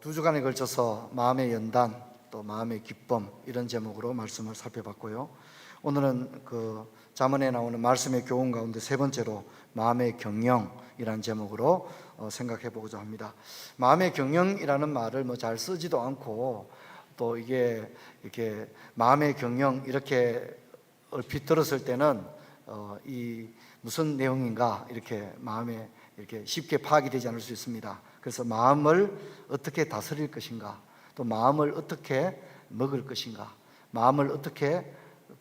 두 주간에 걸쳐서 마음의 연단, 또 마음의 기쁨 이런 제목으로 말씀을 살펴봤고요. 오늘은 그 잠언에 나오는 말씀의 교훈 가운데 세 번째로 마음의 경영이라는 제목으로 생각해 보고자 합니다. 마음의 경영이라는 말을 잘 쓰지도 않고 또 이게 이렇게 마음의 경영 이렇게 얼핏 들었을 때는 이 무슨 내용인가 이렇게 마음에 이렇게 쉽게 파악이 되지 않을 수 있습니다. 그래서 마음을 어떻게 다스릴 것인가, 또 마음을 어떻게 먹을 것인가, 마음을 어떻게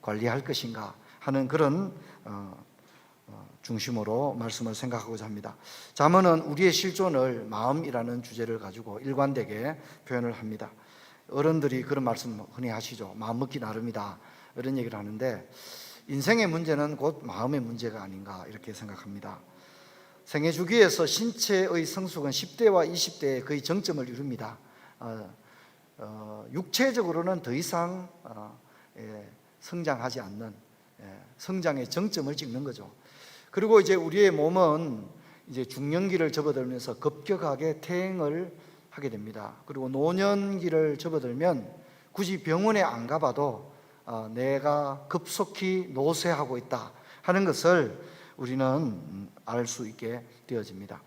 관리할 것인가 하는 그런 중심으로 말씀을 생각하고자 합니다. 잠언은 우리의 실존을 마음이라는 주제를 가지고 일관되게 표현을 합니다. 어른들이 그런 말씀 흔히 하시죠. 마음 먹기 나름이다 이런 얘기를 하는데, 인생의 문제는 곧 마음의 문제가 아닌가 이렇게 생각합니다. 생애 주기에서 신체의 성숙은 10대와 20대에 거의 정점을 이룹니다. 육체적으로는 더 이상 성장하지 않는 성장의 정점을 찍는 거죠. 그리고 이제 우리의 몸은 이제 중년기를 접어들면서 급격하게 퇴행을 하게 됩니다. 그리고 노년기를 접어들면 굳이 병원에 안 가봐도 내가 급속히 노쇠하고 있다 하는 것을 우리는 알 수 있게 되어집니다.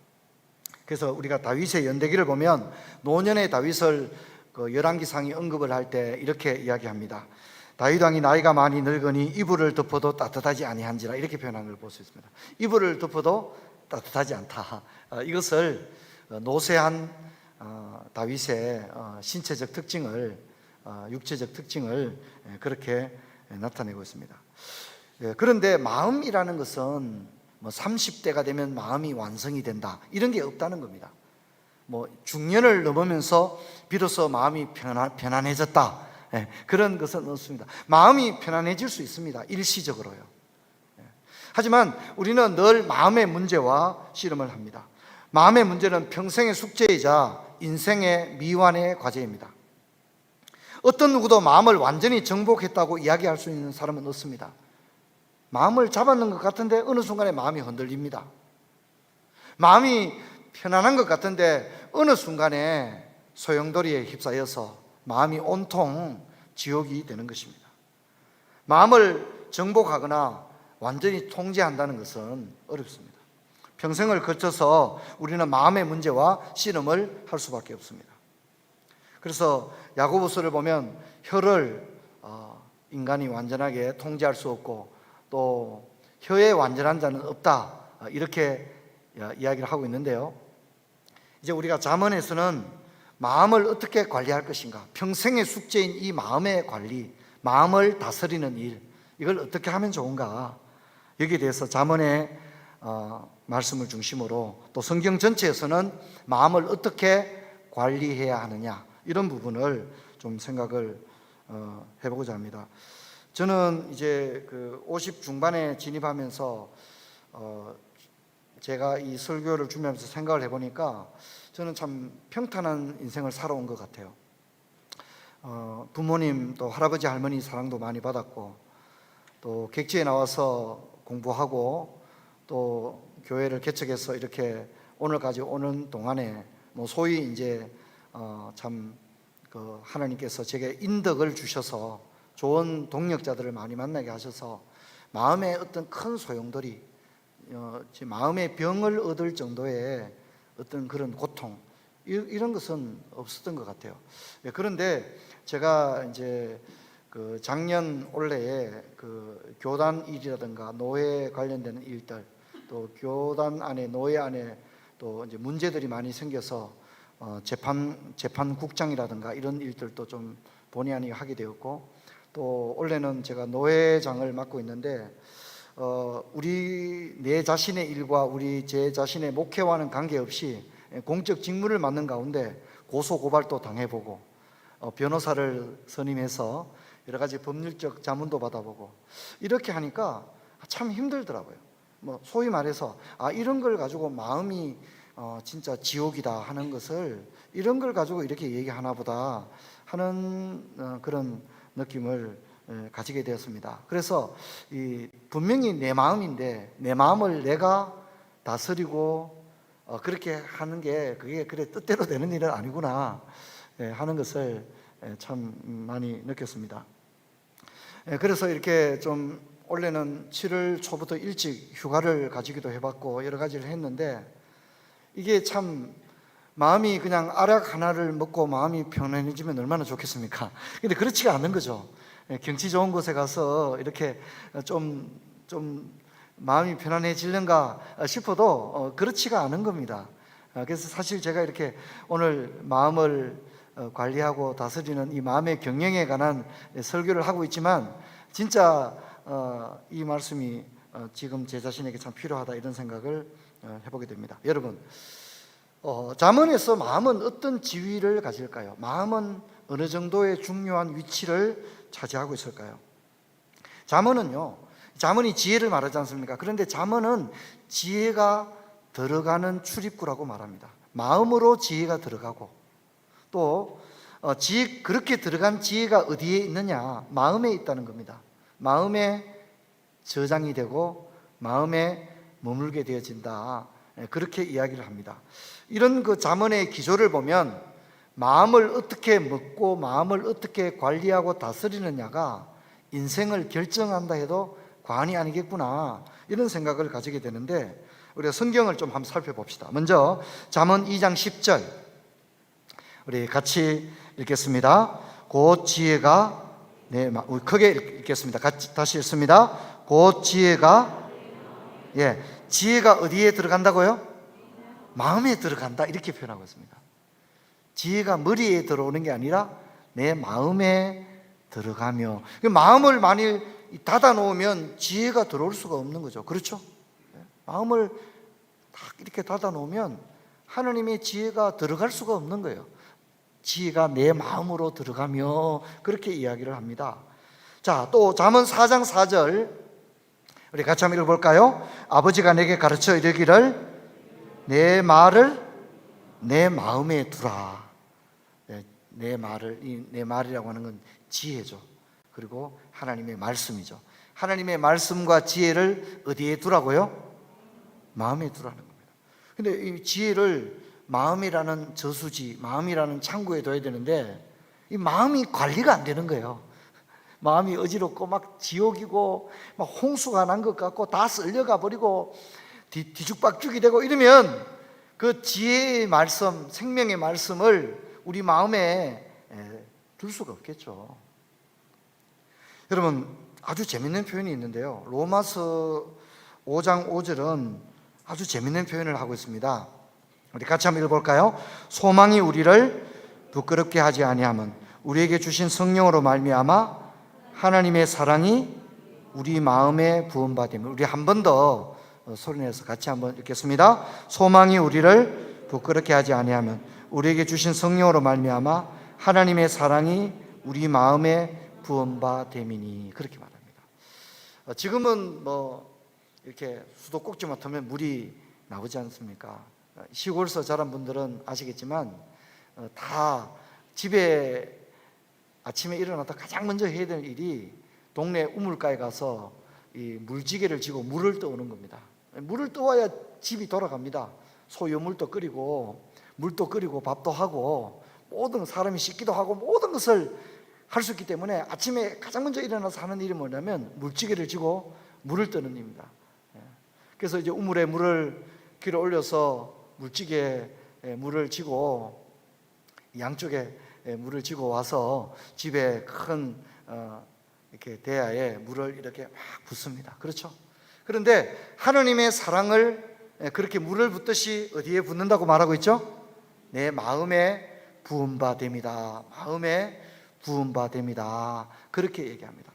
그래서 우리가 다윗의 연대기를 보면 노년의 다윗을 열왕기상이 언급을 할 때 이렇게 이야기합니다. 다윗 왕이 나이가 많이 늙으니 이불을 덮어도 따뜻하지 아니한지라 이렇게 표현한 걸 볼 수 있습니다. 이불을 덮어도 따뜻하지 않다. 이것을 노쇠한 다윗의 신체적 특징을, 육체적 특징을 그렇게 나타내고 있습니다. 그런데 마음이라는 것은 30대가 되면 마음이 완성이 된다 이런 게 없다는 겁니다. 중년을 넘으면서 비로소 마음이 편안해졌다 그런 것은 없습니다. 마음이 편안해질 수 있습니다. 일시적으로요. 하지만 우리는 늘 마음의 문제와 씨름을 합니다. 마음의 문제는 평생의 숙제이자 인생의 미완의 과제입니다. 어떤 누구도 마음을 완전히 정복했다고 이야기할 수 있는 사람은 없습니다. 마음을 잡았는 것 같은데 어느 순간에 마음이 흔들립니다. 마음이 편안한 것 같은데 어느 순간에 소용돌이에 휩싸여서 마음이 온통 지옥이 되는 것입니다. 마음을 정복하거나 완전히 통제한다는 것은 어렵습니다. 평생을 거쳐서 우리는 마음의 문제와 씨름을 할 수밖에 없습니다. 그래서 야고보서를 보면 혀를 인간이 완전하게 통제할 수 없고 또 혀에 완전한 자는 없다 이렇게 이야기를 하고 있는데요. 이제 우리가 잠언에서는 마음을 어떻게 관리할 것인가, 평생의 숙제인 이 마음의 관리, 마음을 다스리는 일, 이걸 어떻게 하면 좋은가, 여기에 대해서 잠언의 말씀을 중심으로 또 성경 전체에서는 마음을 어떻게 관리해야 하느냐 이런 부분을 좀 생각을 해보고자 합니다. 저는 이제 50 중반에 진입하면서 제가 이 설교를 준비하면서 생각을 해보니까 저는 참 평탄한 인생을 살아온 것 같아요. 부모님 또 할아버지 할머니 사랑도 많이 받았고 또 객지에 나와서 공부하고 또 교회를 개척해서 이렇게 오늘까지 오는 동안에 소위 이제 참 하나님께서 제게 인덕을 주셔서 좋은 동력자들을 많이 만나게 하셔서 마음에 어떤 큰 소용돌이, 마음의 병을 얻을 정도의 어떤 그런 고통 이런 것은 없었던 것 같아요. 그런데 제가 이제 작년 올해에 교단 일이라든가 노예 관련되는 일들, 또 교단 안에 노예 안에 또 이제 문제들이 많이 생겨서 재판국장이라든가 이런 일들도 좀 본의 아니게 하게 되었고, 또 올해는 제가 노회장을 맡고 있는데 우리 내 자신의 일과 제 자신의 목회와는 관계없이 공적 직무를 맡는 가운데 고소 고발도 당해보고 변호사를 선임해서 여러 가지 법률적 자문도 받아보고 이렇게 하니까 참 힘들더라고요. 소위 말해서 이런 걸 가지고 마음이 진짜 지옥이다 하는 것을 이런 걸 가지고 이렇게 얘기하나 보다 하는 그런 느낌을 가지게 되었습니다. 그래서 분명히 내 마음인데 내 마음을 내가 다스리고 그렇게 하는 게 그게 그래 뜻대로 되는 일은 아니구나 하는 것을 참 많이 느꼈습니다. 그래서 이렇게 좀 원래는 7월 초부터 일찍 휴가를 가지기도 해봤고 여러 가지를 했는데 이게 참 마음이 그냥 알약 하나를 먹고 마음이 편안해지면 얼마나 좋겠습니까? 근데 그렇지가 않은 거죠. 경치 좋은 곳에 가서 이렇게 좀 마음이 편안해지는가 싶어도 그렇지가 않은 겁니다. 그래서 사실 제가 이렇게 오늘 마음을 관리하고 다스리는 이 마음의 경영에 관한 설교를 하고 있지만 진짜 이 말씀이 지금 제 자신에게 참 필요하다 이런 생각을 해보게 됩니다. 여러분, 잠언에서 마음은 어떤 지위를 가질까요? 마음은 어느 정도의 중요한 위치를 차지하고 있을까요? 잠언이 지혜를 말하지 않습니까? 그런데 잠언은 지혜가 들어가는 출입구라고 말합니다. 마음으로 지혜가 들어가고 또 그렇게 들어간 지혜가 어디에 있느냐? 마음에 있다는 겁니다. 마음에 저장이 되고 마음에 머물게 되어진다. 그렇게 이야기를 합니다. 이런 그 잠언의 기조를 보면 마음을 어떻게 먹고 마음을 어떻게 관리하고 다스리느냐가 인생을 결정한다 해도 과언이 아니겠구나 이런 생각을 가지게 되는데 우리가 성경을 좀 한번 살펴봅시다. 먼저 잠언 2장 10절 우리 같이 읽겠습니다. 곧 지혜가 크게 읽겠습니다. 다시 읽습니다. 곧 지혜가 지혜가 어디에 들어간다고요? 마음에 들어간다 이렇게 표현하고 있습니다. 지혜가 머리에 들어오는 게 아니라 내 마음에 들어가며 마음을 만일 닫아 놓으면 지혜가 들어올 수가 없는 거죠. 그렇죠? 마음을 딱 이렇게 닫아 놓으면 하나님의 지혜가 들어갈 수가 없는 거예요. 지혜가 내 마음으로 들어가며 그렇게 이야기를 합니다. 자, 또 잠언 4장 4절 우리 같이 한번 읽어볼까요? 아버지가 내게 가르쳐 이르기를 내 말을 내 마음에 두라. 내 말이라고 하는 건 지혜죠. 그리고 하나님의 말씀이죠. 하나님의 말씀과 지혜를 어디에 두라고요? 마음에 두라는 겁니다. 근데 이 지혜를 마음이라는 저수지, 마음이라는 창고에 둬야 되는데 이 마음이 관리가 안 되는 거예요. 마음이 어지럽고 막 지옥이고 막 홍수가 난 것 같고 다 쓸려가 버리고 뒤죽박죽이 되고 이러면 그 지혜의 말씀, 생명의 말씀을 우리 마음에 둘 수가 없겠죠. 여러분, 아주 재밌는 표현이 있는데요. 로마서 5장 5절은 아주 재밌는 표현을 하고 있습니다. 우리 같이 한번 읽어볼까요? 소망이 우리를 부끄럽게 하지 아니하면 우리에게 주신 성령으로 말미암아 하나님의 사랑이 우리 마음에 부음받으면 우리 한 번 더 소리내서 같이 한번 읽겠습니다. 소망이 우리를 부끄럽게 하지 아니하면 우리에게 주신 성령으로 말미암아 하나님의 사랑이 우리 마음에 부음받음이니 그렇게 말합니다. 지금은 이렇게 수도꼭지 맡으면 물이 나오지 않습니까? 시골에서 자란 분들은 아시겠지만 다 집에 아침에 일어나다 가장 먼저 해야 되는 일이 동네 우물가에 가서 이 물지개를 지고 물을 떠오는 겁니다. 물을 떠와야 집이 돌아갑니다. 소유물도 끓이고 물도 끓이고 밥도 하고 모든 사람이 씻기도 하고 모든 것을 할 수 있기 때문에 아침에 가장 먼저 일어나서 하는 일이 뭐냐면 물지개를 지고 물을 떠는 일입니다. 그래서 이제 우물에 물을 길어 올려서 물지개에 물을 지고 양쪽에 물을 지고 와서 집에 큰 이렇게 대야에 물을 이렇게 막 붓습니다. 그렇죠? 그런데 하나님의 사랑을 그렇게 물을 붓듯이 어디에 붓는다고 말하고 있죠? 내 마음에 부음받음이다. 마음에 부음받음이다. 그렇게 얘기합니다.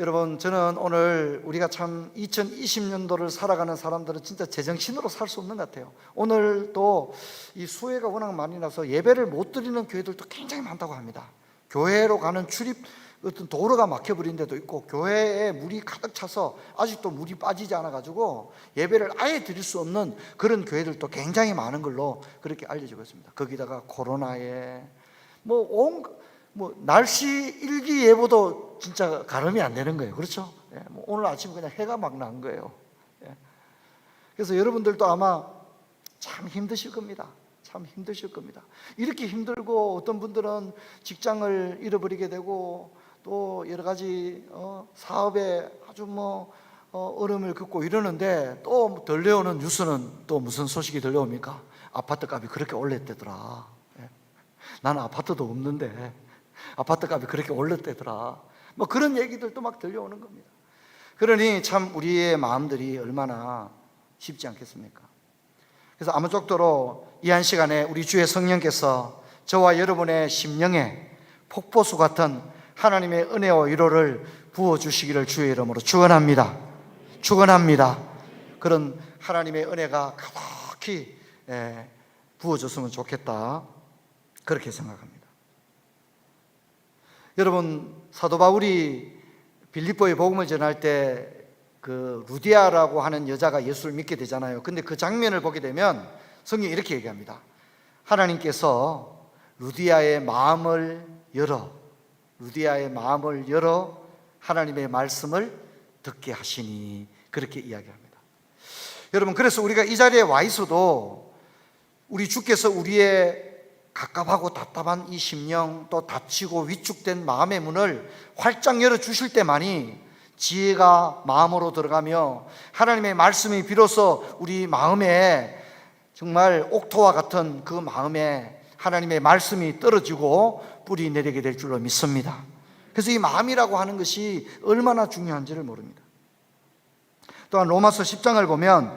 여러분, 저는 오늘 우리가 참 2020년도를 살아가는 사람들은 진짜 제정신으로 살 수 없는 것 같아요. 오늘도 이 수해가 워낙 많이 나서 예배를 못 드리는 교회들도 굉장히 많다고 합니다. 교회로 가는 출입 어떤 도로가 막혀버린 데도 있고 교회에 물이 가득 차서 아직도 물이 빠지지 않아가지고 예배를 아예 드릴 수 없는 그런 교회들도 굉장히 많은 걸로 그렇게 알려지고 있습니다. 거기다가 코로나에 날씨 일기예보도 진짜 가늠이 안 되는 거예요. 그렇죠? 오늘 아침 그냥 해가 막 난 거예요. 그래서 여러분들도 아마 참 힘드실 겁니다. 참 힘드실 겁니다. 이렇게 힘들고 어떤 분들은 직장을 잃어버리게 되고 또 여러 가지 사업에 아주 어려움을 겪고 이러는데 또 들려오는 뉴스는 또 무슨 소식이 들려옵니까? 아파트 값이 그렇게 올랐대더라. 나는 아파트도 없는데 아파트 값이 그렇게 올랐대더라. 그런 얘기들도 막 들려오는 겁니다. 그러니 참 우리의 마음들이 얼마나 쉽지 않겠습니까? 그래서 아무쪼록 이 한 시간에 우리 주의 성령께서 저와 여러분의 심령에 폭포수 같은 하나님의 은혜와 위로를 부어주시기를 주의 이름으로 축원합니다. 축원합니다. 그런 하나님의 은혜가 가득히 부어졌으면 좋겠다, 그렇게 생각합니다. 여러분, 사도 바울이 빌립보에 복음을 전할 때 그 루디아라고 하는 여자가 예수를 믿게 되잖아요. 근데 그 장면을 보게 되면 성경이 이렇게 얘기합니다. 하나님께서 루디아의 마음을 열어 하나님의 말씀을 듣게 하시니, 그렇게 이야기합니다. 여러분, 그래서 우리가 이 자리에 와 있어도 우리 주께서 우리의 갑갑하고 답답한 이 심령, 또 다치고 위축된 마음의 문을 활짝 열어주실 때만이 지혜가 마음으로 들어가며 하나님의 말씀이 비로소 우리 마음에 정말 옥토와 같은 그 마음에 하나님의 말씀이 떨어지고 뿌리 내리게 될 줄로 믿습니다. 그래서 이 마음이라고 하는 것이 얼마나 중요한지를 모릅니다. 또한 로마서 10장을 보면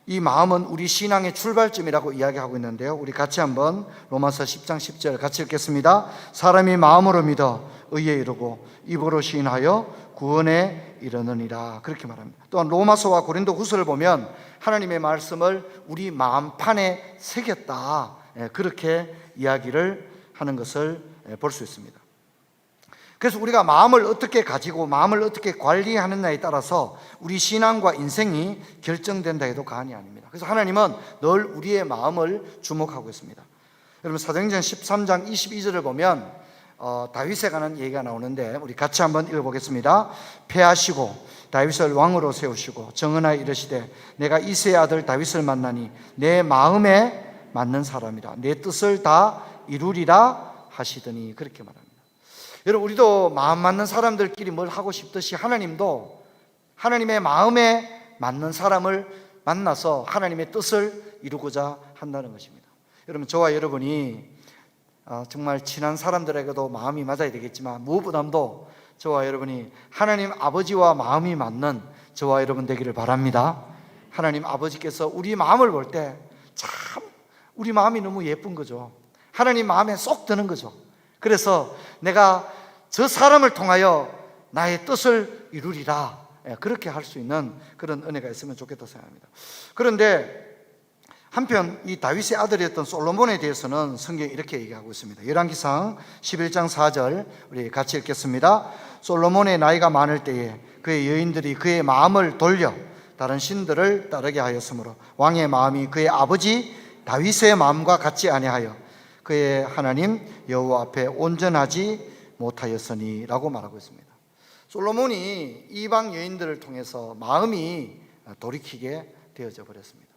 이 마음은 우리 신앙의 출발점이라고 이야기하고 있는데요, 우리 같이 한번 로마서 10장 10절 같이 읽겠습니다. 사람이 마음으로 믿어 의에 이르고 입으로 시인하여 구원에 이르느니라, 그렇게 말합니다. 또한 로마서와 고린도 후서를 보면 하나님의 말씀을 우리 마음판에 새겼다, 그렇게 이야기를 하는 것을 볼 수 있습니다. 그래서 우리가 마음을 어떻게 가지고 마음을 어떻게 관리하느냐에 따라서 우리 신앙과 인생이 결정된다 해도 과언이 아닙니다. 그래서 하나님은 늘 우리의 마음을 주목하고 있습니다. 여러분, 사도행전 13장 22절을 보면 다윗에 관한 얘기가 나오는데 우리 같이 한번 읽어보겠습니다. 패하시고 다윗을 왕으로 세우시고 정언하여 이르시되 내가 이새의 아들 다윗을 만나니 내 마음에 맞는 사람이라 내 뜻을 다 이루리라 하시더니, 그렇게 말합니다. 여러분, 우리도 마음 맞는 사람들끼리 뭘 하고 싶듯이 하나님도 하나님의 마음에 맞는 사람을 만나서 하나님의 뜻을 이루고자 한다는 것입니다. 여러분, 저와 여러분이 정말 친한 사람들에게도 마음이 맞아야 되겠지만 무엇보다도 저와 여러분이 하나님 아버지와 마음이 맞는 저와 여러분 되기를 바랍니다. 하나님 아버지께서 우리 마음을 볼 때 참 우리 마음이 너무 예쁜 거죠. 하나님 마음에 쏙 드는 거죠. 그래서 내가 저 사람을 통하여 나의 뜻을 이루리라, 그렇게 할 수 있는 그런 은혜가 있으면 좋겠다 생각합니다. 그런데 한편 이 다윗의 아들이었던 솔로몬에 대해서는 성경이 이렇게 얘기하고 있습니다. 열왕기상 11장 4절 우리 같이 읽겠습니다. 솔로몬의 나이가 많을 때에 그의 여인들이 그의 마음을 돌려 다른 신들을 따르게 하였으므로 왕의 마음이 그의 아버지 다윗의 마음과 같지 아니하여 그의 하나님 여호와 앞에 온전하지 못하였으니 라고 말하고 있습니다. 솔로몬이 이방 여인들을 통해서 마음이 돌이키게 되어져 버렸습니다.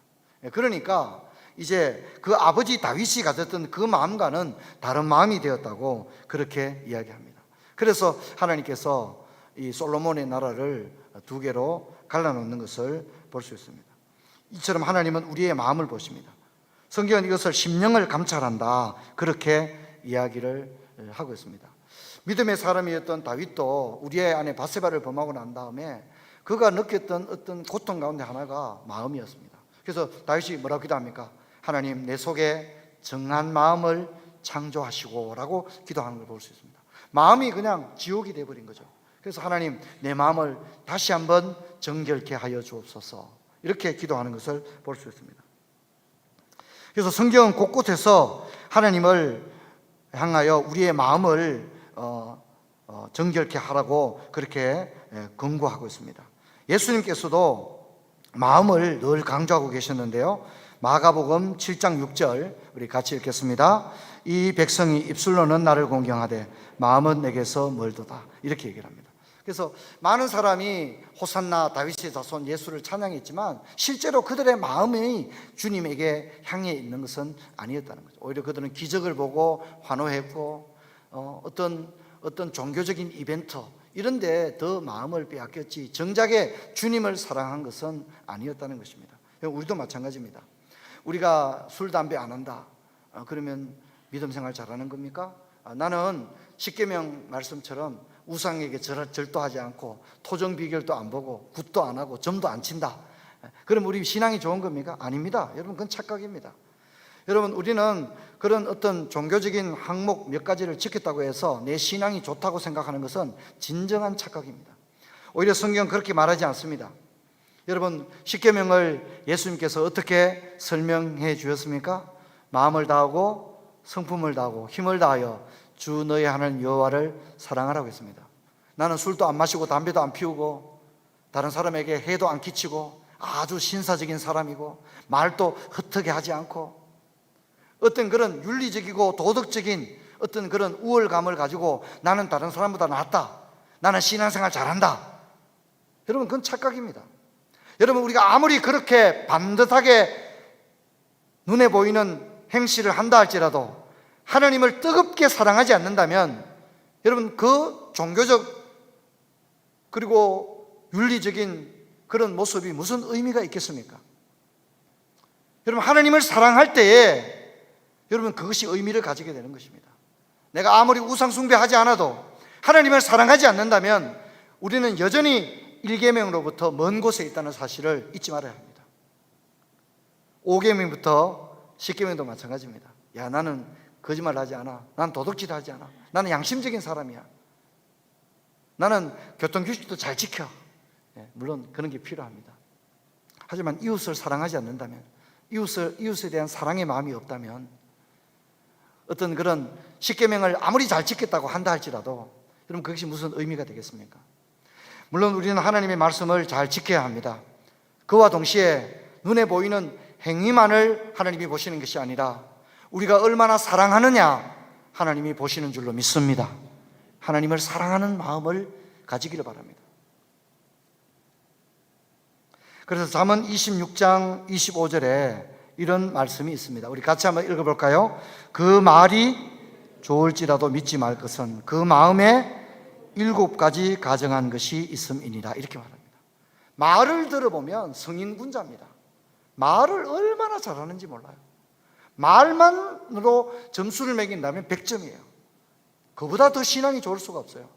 그러니까 이제 그 아버지 다윗이 가졌던 그 마음과는 다른 마음이 되었다고 그렇게 이야기합니다. 그래서 하나님께서 이 솔로몬의 나라를 두 개로 갈라놓는 것을 볼 수 있습니다. 이처럼 하나님은 우리의 마음을 보십니다. 성경은 이것을 심령을 감찰한다, 그렇게 이야기를 하고 있습니다. 믿음의 사람이었던 다윗도 우리의 아내 바세바를 범하고 난 다음에 그가 느꼈던 어떤 고통 가운데 하나가 마음이었습니다. 그래서 다윗이 뭐라고 기도합니까? 하나님, 내 속에 정한 마음을 창조하시고 라고 기도하는 걸 볼 수 있습니다. 마음이 그냥 지옥이 되어버린 거죠. 그래서 하나님, 내 마음을 다시 한번 정결케 하여 주옵소서, 이렇게 기도하는 것을 볼 수 있습니다. 그래서 성경은 곳곳에서 하나님을 향하여 우리의 마음을 정결케 하라고 그렇게 권고하고 있습니다. 예수님께서도 마음을 늘 강조하고 계셨는데요, 마가복음 7장 6절 우리 같이 읽겠습니다. 이 백성이 입술로는 나를 공경하되 마음은 내게서 멀도다, 이렇게 얘기를 합니다. 그래서 많은 사람이 호산나 다윗의 자손 예수를 찬양했지만 실제로 그들의 마음이 주님에게 향해 있는 것은 아니었다는 거죠. 오히려 그들은 기적을 보고 환호했고 어떤 종교적인 이벤트 이런 데 더 마음을 빼앗겼지 정작에 주님을 사랑한 것은 아니었다는 것입니다. 우리도 마찬가지입니다. 우리가 술, 담배 안 한다 그러면 믿음 생활 잘하는 겁니까? 나는 십계명 말씀처럼 우상에게 절도하지 않고 토정 비결도 안 보고 굿도 안 하고 점도 안 친다. 그럼 우리 신앙이 좋은 겁니까? 아닙니다. 여러분, 그건 착각입니다. 여러분, 우리는 그런 어떤 종교적인 항목 몇 가지를 지켰다고 해서 내 신앙이 좋다고 생각하는 것은 진정한 착각입니다. 오히려 성경은 그렇게 말하지 않습니다. 여러분, 십계명을 예수님께서 어떻게 설명해 주셨습니까? 마음을 다하고 성품을 다하고 힘을 다하여 주 너의 하나님 여호와를 사랑하라고 했습니다. 나는 술도 안 마시고 담배도 안 피우고 다른 사람에게 해도 안 끼치고 아주 신사적인 사람이고 말도 흩어게 하지 않고 어떤 그런 윤리적이고 도덕적인 어떤 그런 우월감을 가지고 나는 다른 사람보다 낫다, 나는 신앙생활 잘한다. 여러분, 그건 착각입니다. 여러분, 우리가 아무리 그렇게 반듯하게 눈에 보이는 행실을 한다 할지라도 하나님을 뜨겁게 사랑하지 않는다면 여러분, 그 종교적 그리고 윤리적인 그런 모습이 무슨 의미가 있겠습니까? 여러분, 하나님을 사랑할 때에 여러분, 그것이 의미를 가지게 되는 것입니다. 내가 아무리 우상숭배하지 않아도 하나님을 사랑하지 않는다면 우리는 여전히 1계명으로부터 먼 곳에 있다는 사실을 잊지 말아야 합니다. 5계명부터 10계명도 마찬가지입니다. 야, 나는 거짓말 하지 않아. 난 도둑질 하지 않아. 나는 양심적인 사람이야. 나는 교통규칙도 잘 지켜. 물론 그런 게 필요합니다. 하지만 이웃을 사랑하지 않는다면, 이웃에 대한 사랑의 마음이 없다면 어떤 그런 십계명을 아무리 잘 지켰다고 한다 할지라도 여러분, 그것이 무슨 의미가 되겠습니까? 물론 우리는 하나님의 말씀을 잘 지켜야 합니다. 그와 동시에 눈에 보이는 행위만을 하나님이 보시는 것이 아니라 우리가 얼마나 사랑하느냐 하나님이 보시는 줄로 믿습니다. 하나님을 사랑하는 마음을 가지기를 바랍니다. 그래서 잠언 26장 25절에 이런 말씀이 있습니다. 우리 같이 한번 읽어볼까요? 그 말이 좋을지라도 믿지 말 것은 그 마음에 7가지 가정한 것이 있음이니라. 이렇게 말합니다. 말을 들어보면 성인군자입니다. 말을 얼마나 잘하는지 몰라요. 말만으로 점수를 매긴다면 100점이에요. 그보다 더 신앙이 좋을 수가 없어요.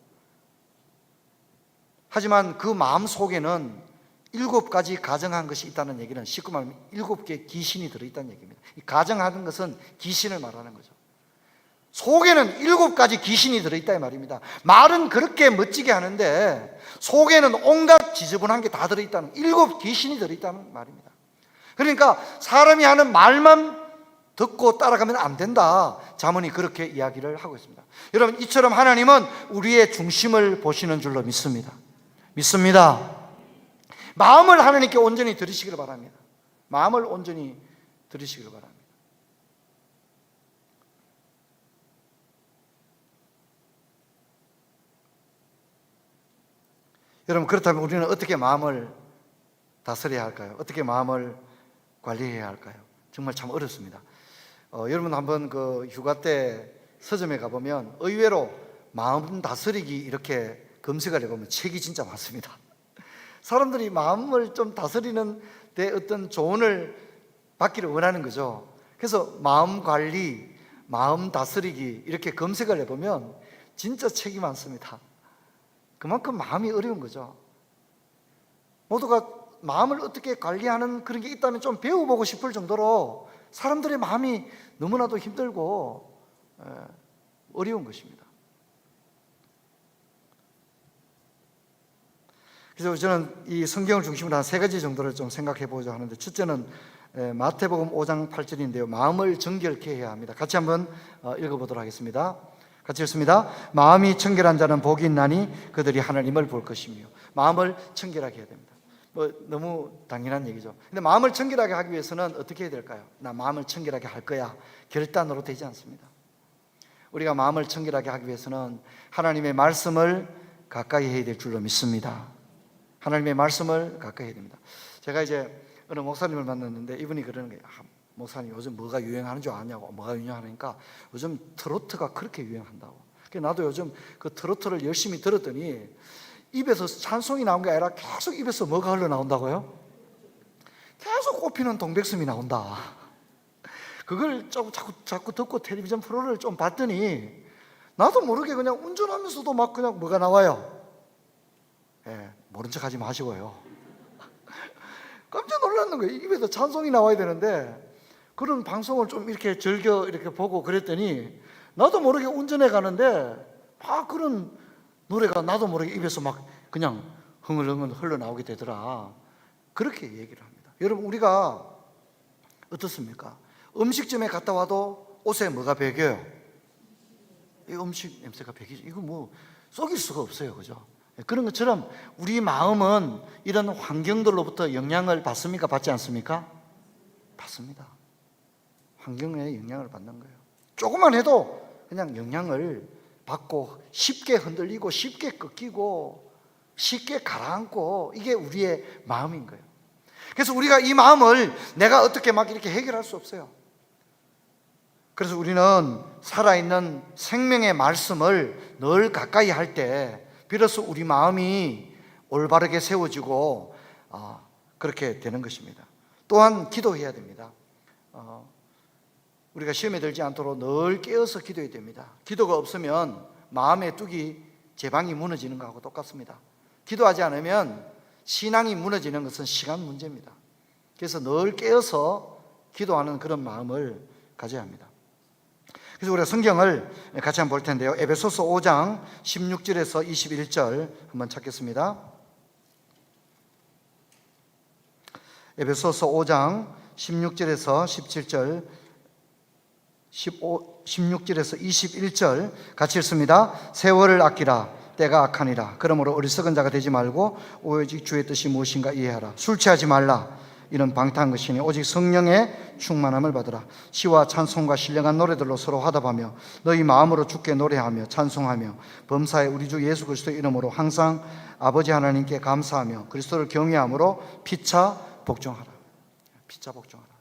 하지만 그 마음 속에는 7가지 가정한 것이 있다는 얘기는 쉽게 말하면 7개의 귀신이 들어있다는 얘기입니다. 이 가정하는 것은 귀신을 말하는 거죠. 속에는 7가지 귀신이 들어있다 이 말입니다. 말은 그렇게 멋지게 하는데 속에는 온갖 지저분한 게 다 들어있다는, 7 귀신이 들어있다는 말입니다. 그러니까 사람이 하는 말만 듣고 따라가면 안 된다. 잠언이 그렇게 이야기를 하고 있습니다. 여러분, 이처럼 하나님은 우리의 중심을 보시는 줄로 믿습니다. 마음을 하나님께 온전히 들으시기를 바랍니다. 마음을 온전히 들으시기를 바랍니다. 여러분, 그렇다면 우리는 어떻게 마음을 다스려야 할까요? 어떻게 마음을 관리해야 할까요? 정말 참 어렵습니다. 여러분, 한번 그 휴가 때 서점에 가보면 의외로 마음 다스리기 이렇게 검색을 해보면 책이 진짜 많습니다. 사람들이 마음을 좀 다스리는 데 어떤 조언을 받기를 원하는 거죠. 그래서 마음 관리, 마음 다스리기 이렇게 검색을 해보면 진짜 책이 많습니다. 그만큼 마음이 어려운 거죠. 모두가 마음을 어떻게 관리하는 그런 게 있다면 좀 배워보고 싶을 정도로 사람들의 마음이 너무나도 힘들고 어려운 것입니다. 그래서 저는 이 성경을 중심으로 한 3가지 정도를 좀 생각해 보자 하는데, 첫째는 마태복음 5장 8절인데요. 마음을 정결케 해야 합니다. 같이 한번 읽어보도록 하겠습니다. 같이 읽습니다. 마음이 청결한 자는 복이 있나니 그들이 하나님을 볼 것이며. 마음을 청결하게 해야 됩니다. 너무 당연한 얘기죠. 근데 마음을 청결하게 하기 위해서는 어떻게 해야 될까요? 나 마음을 청결하게 할 거야, 결단으로 되지 않습니다. 우리가 마음을 청결하게 하기 위해서는 하나님의 말씀을 가까이 해야 될 줄로 믿습니다. 하나님의 말씀을 가까이 해야 됩니다. 제가 이제 어느 목사님을 만났는데 이분이 그러는 거예요. 목사님 요즘 뭐가 유행하는 줄 아냐고. 뭐가 유행하니까 요즘 트로트가 그렇게 유행한다고. 그래서 나도 요즘 그 트로트를 열심히 들었더니 입에서 찬송이 나온 게 아니라 계속 입에서 뭐가 흘러나온다고요? 계속 꼽히는 동백섬이 나온다. 그걸 자꾸 듣고 텔레비전 프로를 좀 봤더니 나도 모르게 그냥 운전하면서도 막 그냥 뭐가 나와요. 모른 척 하지 마시고요. 깜짝 놀랐는 거예요. 입에서 찬송이 나와야 되는데 그런 방송을 좀 이렇게 즐겨 이렇게 보고 그랬더니 나도 모르게 운전해 가는데 막 그런 노래가 나도 모르게 입에서 막 그냥 흥얼흥얼 흘러나오게 되더라. 그렇게 얘기를 합니다. 여러분, 우리가 어떻습니까? 음식점에 갔다 와도 옷에 뭐가 배겨요? 이 음식 냄새가 배기죠. 이거 뭐 속일 수가 없어요. 그죠? 그런 것처럼 우리 마음은 이런 환경들로부터 영향을 받습니까? 받지 않습니까? 받습니다. 환경에 영향을 받는 거예요. 조금만 해도 그냥 영향을 받고 쉽게 흔들리고 쉽게 꺾이고 쉽게 가라앉고, 이게 우리의 마음인 거예요. 그래서 우리가 이 마음을 내가 어떻게 막 이렇게 해결할 수 없어요. 그래서 우리는 살아있는 생명의 말씀을 늘 가까이 할 때 비로소 우리 마음이 올바르게 세워지고 그렇게 되는 것입니다. 또한 기도해야 됩니다. 우리가 시험에 들지 않도록 늘 깨어서 기도해야 됩니다. 기도가 없으면 마음의 뚝이 제방이 무너지는 것하고 똑같습니다. 기도하지 않으면 신앙이 무너지는 것은 시간 문제입니다. 그래서 늘 깨어서 기도하는 그런 마음을 가져야 합니다. 그래서 우리가 성경을 같이 한번 볼 텐데요. 에베소서 5장 16절에서 21절 한번 찾겠습니다. 에베소서 5장 16절에서 17절, 16절에서 21절 같이 읽습니다. 세월을 아끼라. 때가 악하니라. 그러므로 어리석은 자가 되지 말고 오직 주의 뜻이 무엇인가 이해하라. 술 취하지 말라. 이는 방탕한 것이니 오직 성령의 충만함을 받으라. 시와 찬송과 신령한 노래들로 서로 화답하며 너희 마음으로 주께 노래하며 찬송하며 범사에 우리 주 예수 그리스도의 이름으로 항상 아버지 하나님께 감사하며 그리스도를 경외함으로 피차 복종하라. 피차 복종하라.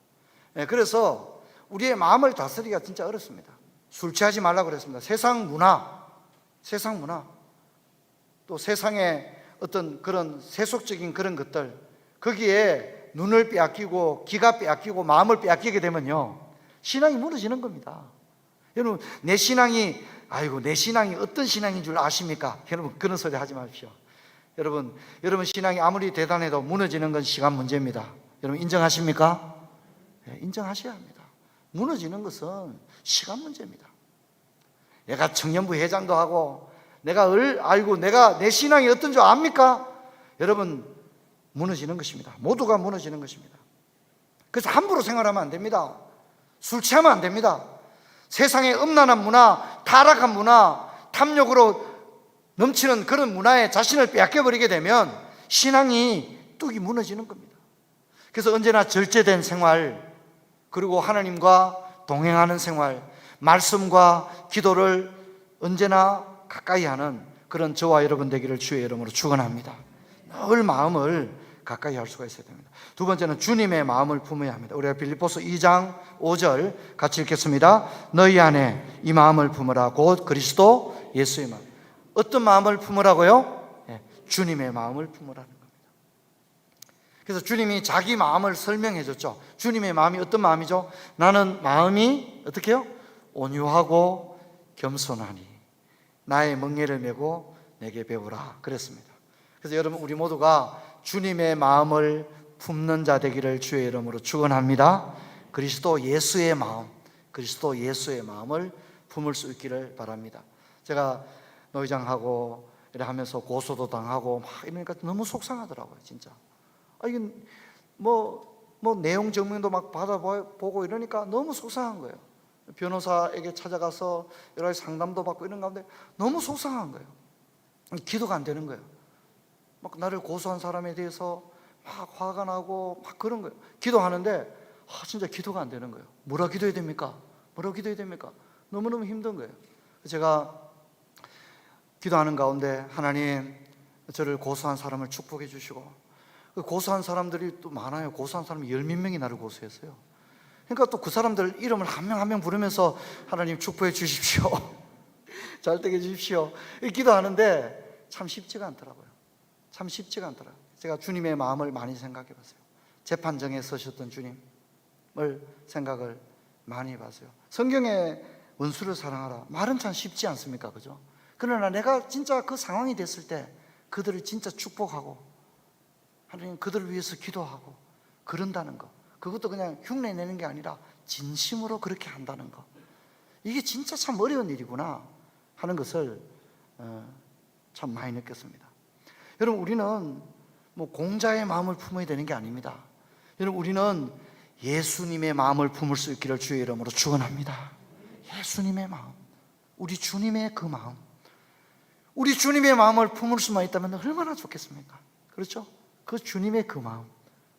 그래서 우리의 마음을 다스리기가 진짜 어렵습니다. 술 취하지 말라고 그랬습니다. 세상 문화 또 세상의 어떤 그런 세속적인 그런 것들, 거기에 눈을 빼앗기고 기가 빼앗기고 마음을 빼앗기게 되면요, 신앙이 무너지는 겁니다. 여러분, 내 신앙이 어떤 신앙인 줄 아십니까? 여러분, 그런 소리 하지 마십시오. 여러분 신앙이 아무리 대단해도 무너지는 건 시간 문제입니다. 여러분, 인정하십니까? 네, 인정하셔야 합니다. 무너지는 것은 시간 문제입니다. 내가 청년부 회장도 하고 내가 내 신앙이 어떤 줄 압니까? 여러분, 무너지는 것입니다. 모두가 무너지는 것입니다. 그래서 함부로 생활하면 안 됩니다. 술 취하면 안 됩니다. 세상의 음란한 문화, 타락한 문화, 탐욕으로 넘치는 그런 문화에 자신을 빼앗겨버리게 되면 신앙이 뚝이 무너지는 겁니다. 그래서 언제나 절제된 생활, 그리고 하나님과 동행하는 생활, 말씀과 기도를 언제나 가까이 하는 그런 저와 여러분 되기를 주의 이름으로 축원합니다. 늘 마음을 가까이 할 수가 있어야 됩니다. 두 번째는 주님의 마음을 품어야 합니다. 우리가 빌립보서 2장 5절 같이 읽겠습니다. 너희 안에 이 마음을 품으라. 곧 그리스도 예수의 마음. 어떤 마음을 품으라고요? 주님의 마음을 품으라는 겁니다. 그래서 주님이 자기 마음을 설명해 줬죠. 주님의 마음이 어떤 마음이죠? 나는 마음이 어떻게 해요? 온유하고 겸손하니 나의 멍에를 메고 내게 배우라 그랬습니다. 그래서 여러분, 우리 모두가 주님의 마음을 품는 자 되기를 주의 이름으로 축원합니다. 그리스도 예수의 마음을 품을 수 있기를 바랍니다. 제가 노회장하고 이래 하면서 고소도 당하고 막 이러니까 너무 속상하더라고요, 진짜. 이게 내용 증명도 막 받아보고 이러니까 너무 속상한 거예요. 변호사에게 찾아가서 여러 가지 상담도 받고 이런 가운데 너무 속상한 거예요. 기도가 안 되는 거예요. 막 나를 고소한 사람에 대해서 막 화가 나고 막 그런 거예요. 기도하는데 진짜 기도가 안 되는 거예요. 뭐라 기도해야 됩니까? 너무너무 힘든 거예요. 제가 기도하는 가운데 하나님, 저를 고소한 사람을 축복해 주시고, 고소한 사람들이 또 많아요. 고소한 사람이 10몇 명이 나를 고소했어요. 그러니까 또 그 사람들 이름을 한 명 한 명 부르면서 하나님 축복해 주십시오. 잘 되게 해주십시오. 기도하는데 참 쉽지가 않더라고요. 참 쉽지가 않더라고요. 제가 주님의 마음을 많이 생각해 봤어요. 재판정에 서셨던 주님을 생각을 많이 해봤어요. 성경에 원수를 사랑하라, 말은 참 쉽지 않습니까? 그죠? 그러나 내가 진짜 그 상황이 됐을 때 그들을 진짜 축복하고 하나님 그들을 위해서 기도하고 그런다는 거, 그것도 그냥 흉내 내는 게 아니라 진심으로 그렇게 한다는 거, 이게 진짜 참 어려운 일이구나 하는 것을 참 많이 느꼈습니다. 여러분, 우리는 뭐 공자의 마음을 품어야 되는 게 아닙니다. 여러분, 우리는 예수님의 마음을 품을 수 있기를 주의 이름으로 축원합니다. 예수님의 마음, 우리 주님의 그 마음, 우리 주님의 마음을 품을 수만 있다면 얼마나 좋겠습니까? 그렇죠? 그 주님의 그 마음,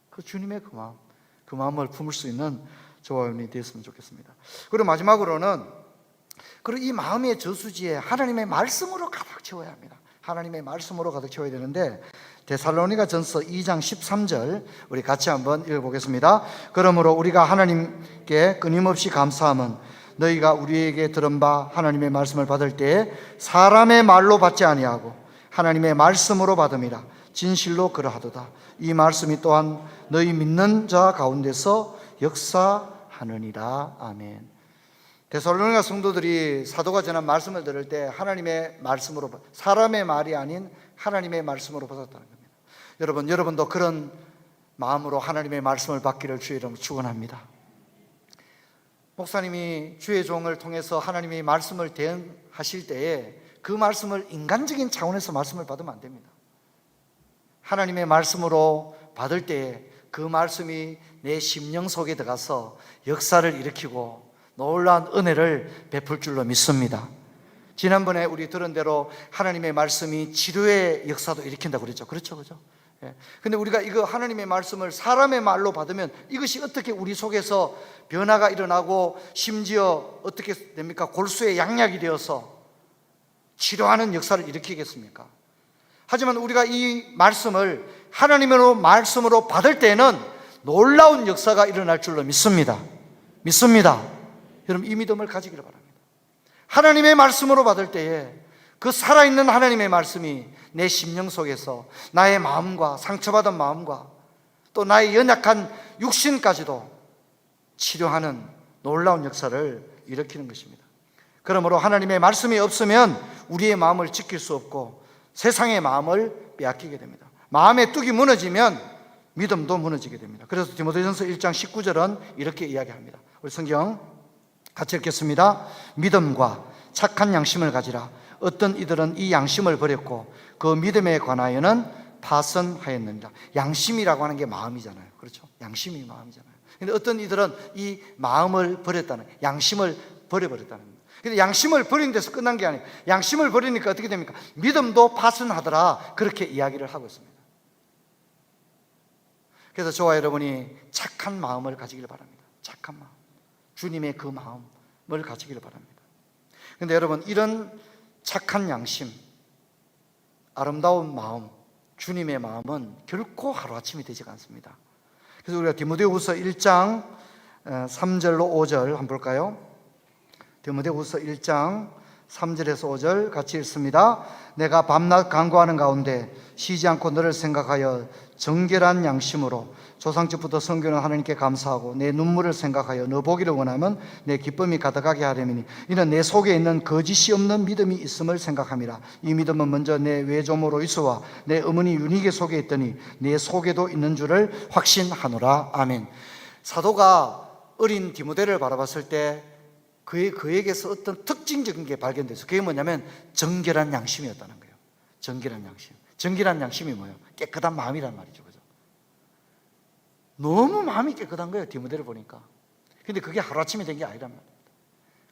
그 주님의 그 마음, 그 마음을 품을 수 있는 저와 여러분이 되었으면 좋겠습니다. 그리고 마지막으로는, 그리고 이 마음의 저수지에 하나님의 말씀으로 가득 채워야 합니다. 하나님의 말씀으로 가득 채워야 되는데, 데살로니가전서 2장 13절 우리 같이 한번 읽어보겠습니다. 그러므로 우리가 하나님께 끊임없이 감사함은 너희가 우리에게 들은 바 하나님의 말씀을 받을 때에 사람의 말로 받지 아니하고 하나님의 말씀으로 받음이라. 진실로 그러하도다. 이 말씀이 또한 너희 믿는 자 가운데서 역사하느니라. 아멘. 데살로니가 성도들이 사도가 전한 말씀을 들을 때 하나님의 말씀으로, 사람의 말이 아닌 하나님의 말씀으로 받았다는 겁니다. 여러분도 그런 마음으로 하나님의 말씀을 받기를 주의 이름으로 축원합니다. 목사님이 주의 종을 통해서 하나님의 말씀을 대응하실 때에 그 말씀을 인간적인 차원에서 말씀을 받으면 안 됩니다. 하나님의 말씀으로 받을 때에 그 말씀이 내 심령 속에 들어가서 역사를 일으키고 놀라운 은혜를 베풀 줄로 믿습니다. 지난번에 우리 들은 대로 하나님의 말씀이 치료의 역사도 일으킨다고 그랬죠. 그렇죠? 근데 우리가 이거 하나님의 말씀을 사람의 말로 받으면 이것이 어떻게 우리 속에서 변화가 일어나고 심지어 어떻게 됩니까? 골수의 양약이 되어서 치료하는 역사를 일으키겠습니까? 하지만 우리가 이 말씀을 하나님의 말씀으로 받을 때는 놀라운 역사가 일어날 줄로 믿습니다. 여러분, 이 믿음을 가지기를 바랍니다. 하나님의 말씀으로 받을 때에 그 살아있는 하나님의 말씀이 내 심령 속에서 나의 마음과 상처받은 마음과 또 나의 연약한 육신까지도 치료하는 놀라운 역사를 일으키는 것입니다. 그러므로 하나님의 말씀이 없으면 우리의 마음을 지킬 수 없고 세상의 마음을 빼앗기게 됩니다. 마음의 뚝이 무너지면 믿음도 무너지게 됩니다. 그래서 디모데전서 1장 19절은 이렇게 이야기합니다. 우리 성경 같이 읽겠습니다. 믿음과 착한 양심을 가지라. 어떤 이들은 이 양심을 버렸고 그 믿음에 관하여는 파선하였느니라. 양심이라고 하는 게 마음이잖아요. 그렇죠? 양심이 마음이잖아요. 근데 어떤 이들은 이 마음을 버렸다는, 양심을 버려버렸다는 겁니다. 근데 양심을 버린 데서 끝난 게 아니에요. 양심을 버리니까 어떻게 됩니까? 믿음도 파선하더라. 그렇게 이야기를 하고 있습니다. 그래서 저와 여러분이 착한 마음을 가지기를 바랍니다. 착한 마음, 주님의 그 마음을 가지기를 바랍니다. 근데 여러분, 이런 착한 양심, 아름다운 마음, 주님의 마음은 결코 하루아침이 되지 않습니다. 그래서 우리가 디모데후서 1장 3절로 5절 한번 볼까요? 디모데후서 1장 3절에서 5절 같이 읽습니다. 내가 밤낮 간구하는 가운데 쉬지 않고 너를 생각하여 정결한 양심으로 조상적부터 섬기는 하나님께 감사하고 내 눈물을 생각하여 너 보기를 원하면 내 기쁨이 가득하게 하려니 이는 내 속에 있는 거짓이 없는 믿음이 있음을 생각함이라. 이 믿음은 먼저 내 외조모로 이스와 내 어머니 유니게 속에 있더니 내 속에도 있는 줄을 확신하노라. 아멘. 사도가 어린 디모데를 바라봤을 때 그에게서 어떤 특징적인 게 발견됐어요. 그게 뭐냐면 정결한 양심이었다는 거예요. 정결한 양심. 정결한 양심이 뭐예요? 깨끗한 마음이란 말이죠. 그죠? 너무 마음이 깨끗한 거예요, 디모데를 보니까. 근데 그게 하루아침에 된 게 아니란 말입니다.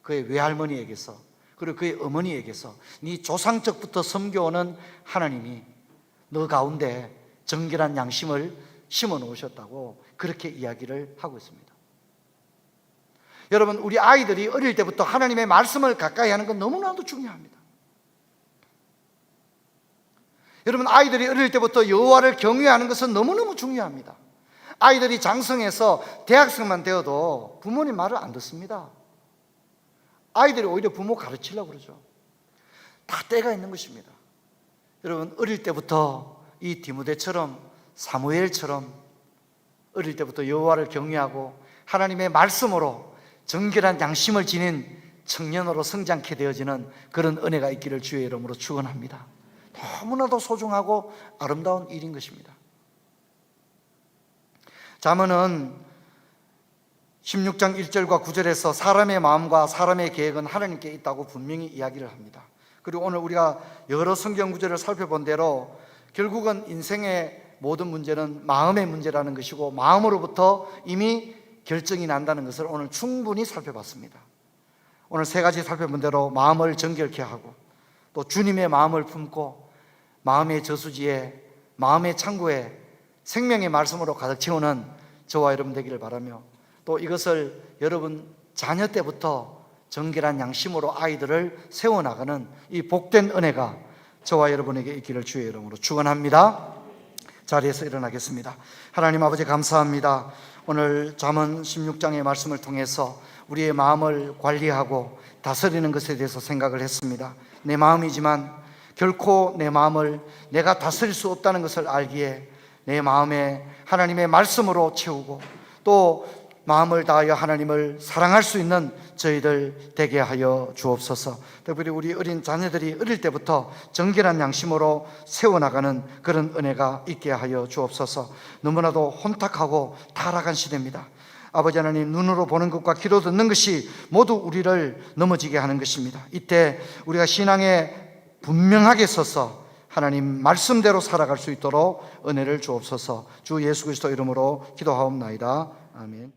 그의 외할머니에게서, 그리고 그의 어머니에게서 네 조상적부터 섬겨오는 하나님이 너 가운데 정결한 양심을 심어 놓으셨다고 그렇게 이야기를 하고 있습니다. 여러분, 우리 아이들이 어릴 때부터 하나님의 말씀을 가까이 하는 건 너무나도 중요합니다. 여러분, 아이들이 어릴 때부터 여호와를 경외하는 것은 너무너무 중요합니다. 아이들이 장성해서 대학생만 되어도 부모님 말을 안 듣습니다. 아이들이 오히려 부모 가르치려고 그러죠. 다 때가 있는 것입니다. 여러분, 어릴 때부터 이 디모데처럼, 사무엘처럼 어릴 때부터 여호와를 경외하고 하나님의 말씀으로 정결한 양심을 지닌 청년으로 성장케 되어지는 그런 은혜가 있기를 주의 이름으로 축원합니다. 너무나도 소중하고 아름다운 일인 것입니다. 잠언은 16장 1절과 9절에서 사람의 마음과 사람의 계획은 하나님께 있다고 분명히 이야기를 합니다. 그리고 오늘 우리가 여러 성경 구절을 살펴본 대로 결국은 인생의 모든 문제는 마음의 문제라는 것이고, 마음으로부터 이미 결정이 난다는 것을 오늘 충분히 살펴봤습니다. 오늘 세 가지 살펴본 대로 마음을 정결케 하고, 또 주님의 마음을 품고 마음의 저수지에, 마음의 창고에 생명의 말씀으로 가득 채우는 저와 여러분 되기를 바라며, 또 이것을 여러분 자녀 때부터 정결한 양심으로 아이들을 세워나가는 이 복된 은혜가 저와 여러분에게 있기를 주의 이름으로 축원합니다. 자리에서 일어나겠습니다. 하나님 아버지, 감사합니다. 오늘 잠언 16장의 말씀을 통해서 우리의 마음을 관리하고 다스리는 것에 대해서 생각을 했습니다. 내 마음이지만 결코 내 마음을 내가 다스릴 수 없다는 것을 알기에 내 마음에 하나님의 말씀으로 채우고, 또 마음을 다하여 하나님을 사랑할 수 있는 저희들 되게 하여 주옵소서. 특별히 우리 어린 자녀들이 어릴 때부터 정결한 양심으로 세워나가는 그런 은혜가 있게 하여 주옵소서. 너무나도 혼탁하고 타락한 시대입니다. 아버지 하나님, 눈으로 보는 것과 귀로 듣는 것이 모두 우리를 넘어지게 하는 것입니다. 이때 우리가 신앙에 분명하게 서서 하나님 말씀대로 살아갈 수 있도록 은혜를 주옵소서. 주 예수 그리스도 이름으로 기도하옵나이다. 아멘.